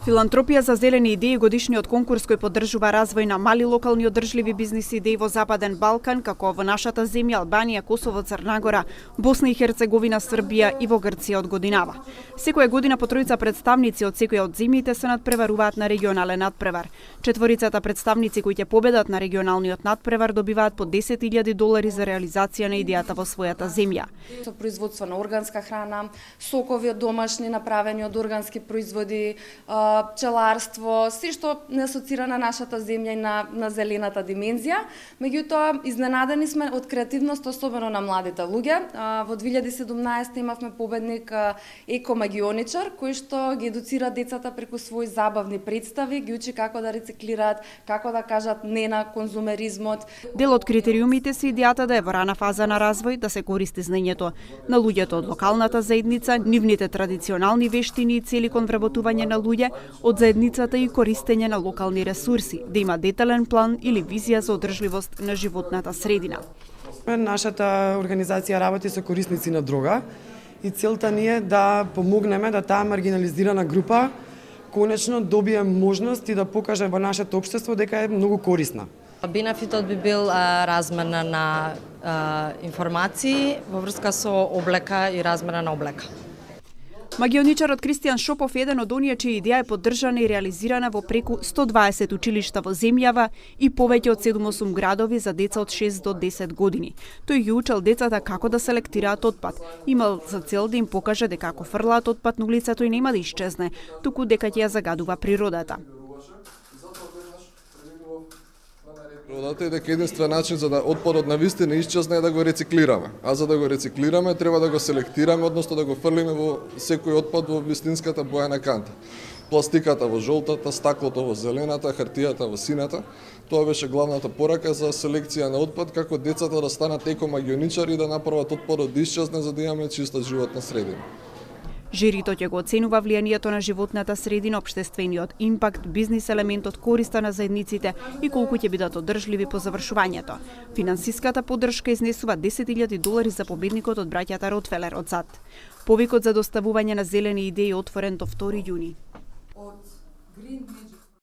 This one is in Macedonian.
Филантропија за зелени идеи годишниот конкурс кој поддржува развој на мали локални одржливи бизнис идеи во Западен Балкан, како во нашата земја Албанија, Косово, Црна Гора, Босна и Херцеговина, Србија и во Грција одгодинава. Секоја година по тројца представници од секоја од земјите се надпреваруваат на регионален надпревар. Четворицата представници кои ќе победат на регионалниот надпревар добиваат по $10,000 за реализација на идејата во својата земја. Со производство на органска храна, сокови од домашни направени од органски производи, пчеларство, се што не асоцира на нашата земја и на зелената димензија. Меѓутоа, изненадени сме од креативност, особено на младите луѓе. Во 2017 имавме победник екомагионичар, кој што ги едуцира децата преку своји забавни представи, ги учи како да рециклираат, како да кажат не на конзумеризмот. Дел од критериумите се идејата да е во рана фаза на развој, да се користи знаењето на луѓето од локалната заедница, нивните традиционални вештини и цели кон вработување на луѓе од заедницата и користење на локални ресурси, да има детален план или визија за одржливост на животната средина. Нашата организација работи со корисници на дрога и целта ни е да помогнеме да таа маргинализирана група конечно добие можност и да покаже во нашето општество дека е многу корисна. Бенефитот би бил размена на информации во врска со облека и размена на облека. Магионичарот Кристијан Шопов е еден од оние чија идеја е поддржана и реализирана во преку 120 училишта во земјава и повеќе од 7-8 градови за деца од 6 до 10 години. Тој ги учел децата како да селектираат отпад. Имал за цел да им покаже дека ако фрлаат отпад на улица тој нема да исчезне, туку дека ќе ја загадува природата. Природата е дека единствен начин за да отпадот на вистина исчезне е да го рециклираме. А за да го рециклираме треба да го селектираме, односно да го фрлиме во секој отпад во вистинската бојана канта. Пластиката во жолтата, стаклото во зелената, хартијата во сината. Тоа беше главната порака за селекција на отпад, како децата да станат екомагионичари и да направат отпадот да исчезне за да имаме чиста животна средина. Жирито ќе го оценува влијанието на животната средина, општествениот импакт, бизнис елементот, користа на заедниците и колку ќе бидат одржливи по завршувањето. Финансиската поддршка изнесува $10,000 за победникот од браќата Ротфелер од САД. Повикот за доставување на зелени идеи е отворен до 2 јуни.